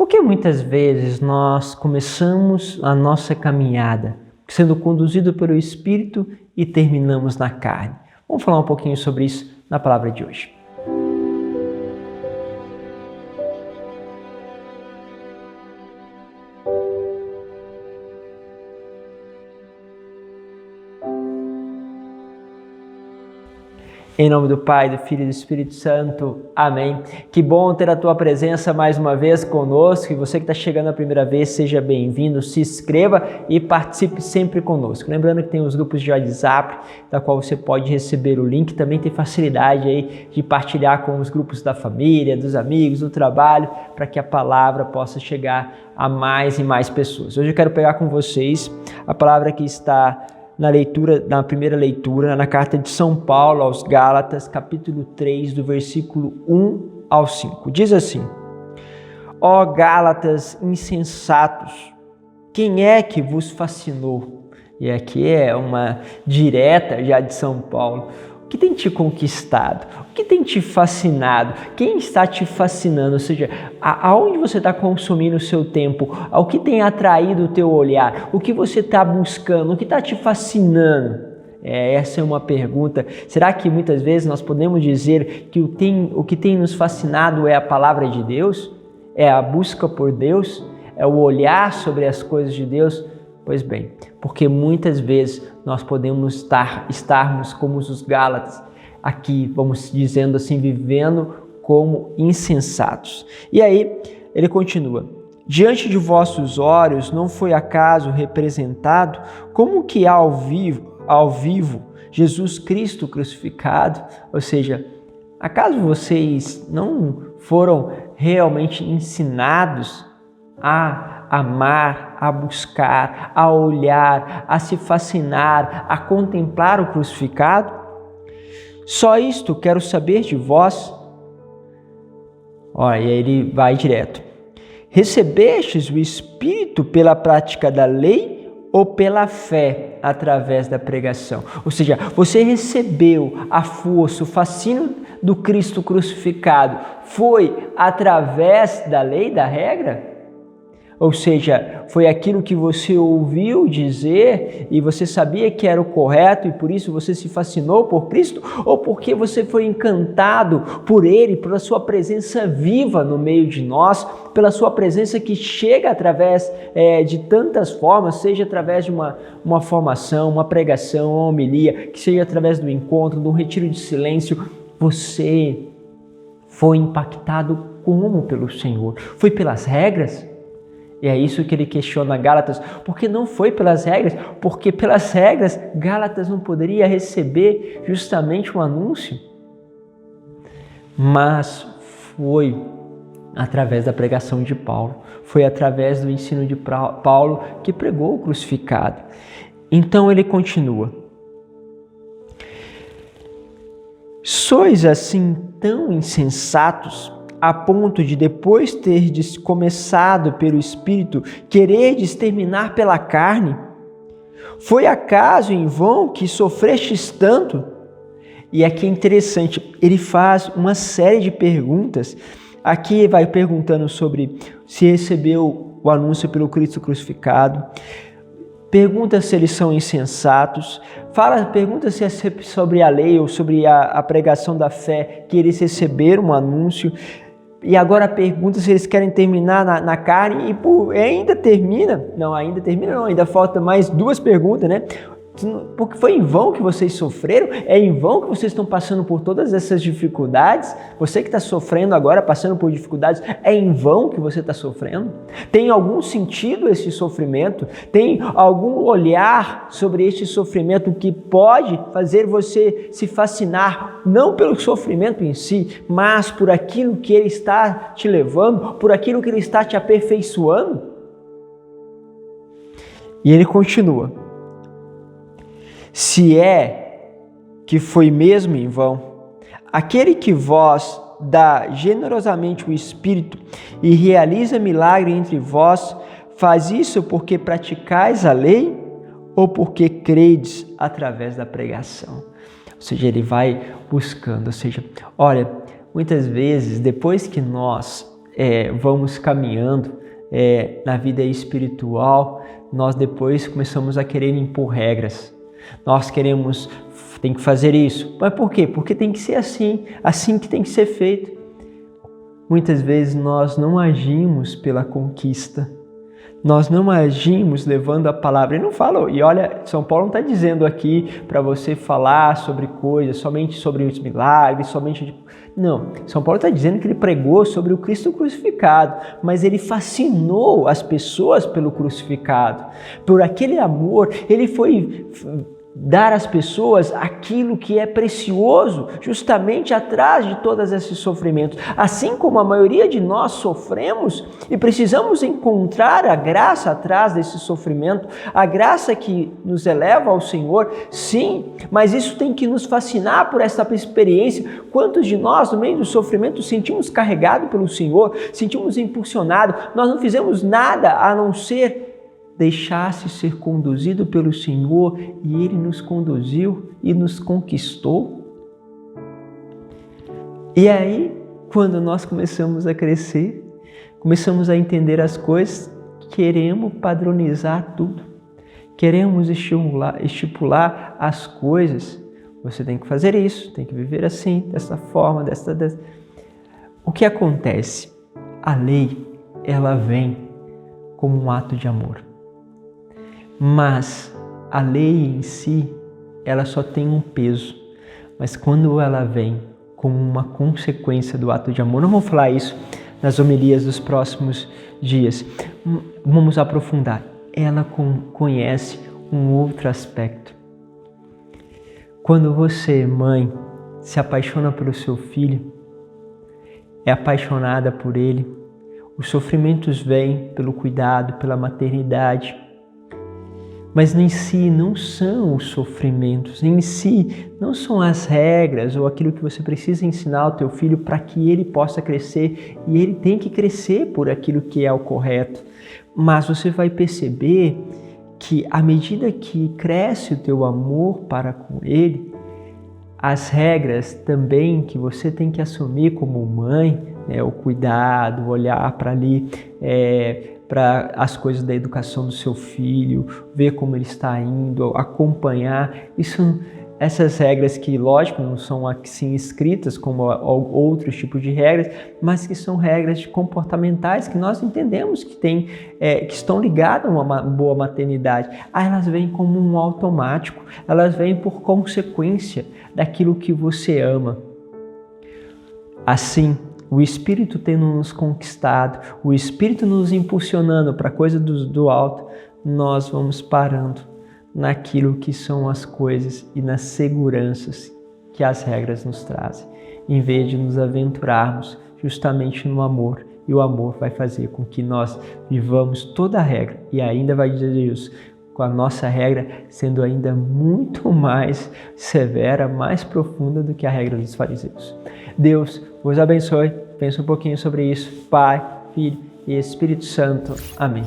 Porque muitas vezes nós começamos a nossa caminhada sendo conduzido pelo Espírito e terminamos na carne. Vamos falar um pouquinho sobre isso na palavra de hoje. Em nome do Pai, do Filho e do Espírito Santo. Amém. Que bom ter a Tua presença mais uma vez conosco. E você que está chegando a primeira vez, seja bem-vindo, se inscreva e participe sempre conosco. Lembrando que tem os grupos de WhatsApp, da qual você pode receber o link. Também tem facilidade aí de partilhar com os grupos da família, dos amigos, do trabalho, para que a palavra possa chegar a mais e mais pessoas. Hoje eu quero pegar com vocês a palavra que está na primeira leitura, na carta de São Paulo aos Gálatas, capítulo 3, do versículo 1 ao 5. Diz assim: Ó Gálatas insensatos, quem é que vos fascinou? E aqui é uma direta já de São Paulo. O que tem te conquistado? O que tem te fascinado? Quem está te fascinando? Ou seja, aonde você está consumindo o seu tempo? O que tem atraído o teu olhar? O que você está buscando? O que está te fascinando? Essa é uma pergunta. Será que muitas vezes nós podemos dizer que o que tem nos fascinado é a palavra de Deus? É a busca por Deus? É o olhar sobre as coisas de Deus? Pois bem, porque muitas vezes nós podemos estarmos como os Gálatas, aqui, vamos dizendo assim, vivendo como insensatos. E aí, ele continua: diante de vossos olhos não foi acaso representado como que ao vivo Jesus Cristo crucificado? Ou seja, acaso vocês não foram realmente ensinados a amar, a buscar, a olhar, a se fascinar, a contemplar o crucificado? Só isto quero saber de vós. Olha, e aí ele vai direto. Recebestes o Espírito pela prática da lei ou pela fé através da pregação? Ou seja, você recebeu a força, o fascínio do Cristo crucificado, foi através da lei, da regra? Ou seja, foi aquilo que você ouviu dizer e você sabia que era o correto e por isso você se fascinou por Cristo? Ou porque você foi encantado por Ele, pela sua presença viva no meio de nós, pela sua presença que chega através de tantas formas, seja através de uma formação, uma pregação, uma homilia, que seja através do encontro, de um retiro de silêncio, você foi impactado como pelo Senhor? Foi pelas regras? E é isso que ele questiona Gálatas, porque não foi pelas regras, porque pelas regras Gálatas não poderia receber justamente um anúncio, mas foi através da pregação de Paulo, foi através do ensino de Paulo que pregou o crucificado. Então ele continua: sois assim tão insensatos, a ponto de depois terdes começado pelo Espírito, queredes terminar pela carne? Foi acaso em vão que sofrestes tanto? E aqui é interessante, ele faz uma série de perguntas. Aqui vai perguntando sobre se recebeu o anúncio pelo Cristo crucificado, pergunta se eles são insensatos, pergunta se é sobre a lei ou sobre a pregação da fé que eles receberam um anúncio. E agora pergunta se eles querem terminar na carne e ainda falta mais duas perguntas, né? Porque foi em vão que vocês sofreram? É em vão que vocês estão passando por todas essas dificuldades? Você que está sofrendo agora, passando por dificuldades, é em vão que você está sofrendo? Tem algum sentido esse sofrimento? Tem algum olhar sobre este sofrimento que pode fazer você se fascinar, não pelo sofrimento em si, mas por aquilo que ele está te levando, por aquilo que ele está te aperfeiçoando? E ele continua: se é que foi mesmo em vão, aquele que vós dá generosamente o Espírito e realiza milagre entre vós, faz isso porque praticais a lei ou porque credes através da pregação? Ou seja, ele vai buscando, olha, muitas vezes depois que nós vamos caminhando na vida espiritual, nós depois começamos a querer impor regras. Nós queremos, tem que fazer isso. Mas por quê? Porque tem que ser assim, assim que tem que ser feito. Muitas vezes nós não agimos pela conquista. Nós não agimos levando a palavra. Ele não fala, e olha, São Paulo não está dizendo aqui para você falar sobre coisas, somente sobre os milagres, Não, São Paulo está dizendo que ele pregou sobre o Cristo crucificado, mas ele fascinou as pessoas pelo crucificado. Por aquele amor, ele foi dar às pessoas aquilo que é precioso, justamente atrás de todos esses sofrimentos. Assim como a maioria de nós sofremos e precisamos encontrar a graça atrás desse sofrimento, a graça que nos eleva ao Senhor, sim, mas isso tem que nos fascinar por essa experiência. Quantos de nós, no meio do sofrimento, sentimos carregado pelo Senhor, sentimos impulsionado, nós não fizemos nada a não ser deixar-se ser conduzido pelo Senhor, e Ele nos conduziu e nos conquistou. E aí, quando nós começamos a crescer, começamos a entender as coisas, queremos padronizar tudo, queremos estipular as coisas. Você tem que fazer isso, tem que viver assim, dessa forma, dessa. O que acontece? A lei, ela vem como um ato de amor. Mas a lei em si, ela só tem um peso. Mas quando ela vem como uma consequência do ato de amor, não vou falar isso nas homilias dos próximos dias, vamos aprofundar. Ela conhece um outro aspecto. Quando você, mãe, se apaixona pelo seu filho, é apaixonada por ele, os sofrimentos vêm pelo cuidado, pela maternidade, mas em si não são os sofrimentos, em si não são as regras ou aquilo que você precisa ensinar ao teu filho para que ele possa crescer, e ele tem que crescer por aquilo que é o correto. Mas você vai perceber que à medida que cresce o teu amor para com ele, as regras também que você tem que assumir como mãe, o cuidado, o olhar para ali, para as coisas da educação do seu filho, ver como ele está indo, acompanhar. Essas regras que, lógico, não são assim escritas como outros tipos de regras, mas que são regras comportamentais que nós entendemos que estão ligadas a uma boa maternidade. Elas vêm como um automático, elas vêm por consequência daquilo que você ama. Assim, o Espírito tendo nos conquistado, o Espírito nos impulsionando para a coisa do alto, nós vamos parando naquilo que são as coisas e nas seguranças que as regras nos trazem, em vez de nos aventurarmos justamente no amor. E o amor vai fazer com que nós vivamos toda a regra, e ainda vai dizer isso, com a nossa regra sendo ainda muito mais severa, mais profunda do que a regra dos fariseus. Deus vos abençoe. Pensa um pouquinho sobre isso. Pai, Filho e Espírito Santo. Amém.